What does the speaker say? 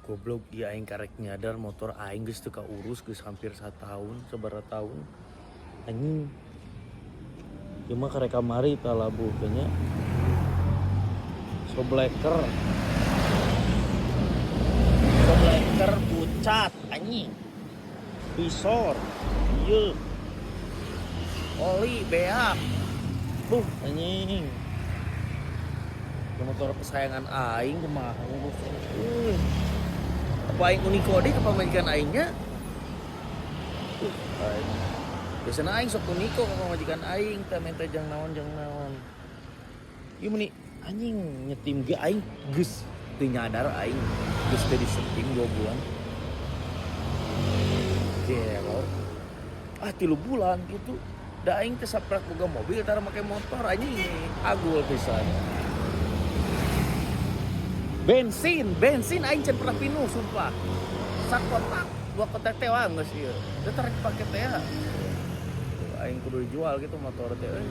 Goblok dia aing karek nyadar motor aing geus teu kaurus geus hampir 1 tahun, sabaraha tahun. Anjing. Ieu mah karek kamari tah labuh teh nya. Sobleker pucat anjing. Visor. Ieu. Oli beak. Anjing. Motor kesayangan aing kumaha ngurus. Apa aing unikode ke pamajikan aingnya? Aing. Biasana aing sok uniko ke pamajikan aing teh minta jang naon. Ieu meni anjing nyetim ge aing geus teu nyadar aing geus teu disetim 2 bulan. Gelo. 3 bulan gitu. Da aing teh saprak boga mobil tara make motor anjing agul pisan. Bensin aing can pernah pinuh sumpah. Sakotak 2 kotak teh wae geus ieu. Teu tarik pake teh. Aing kudu dijual gitu motor teh euy.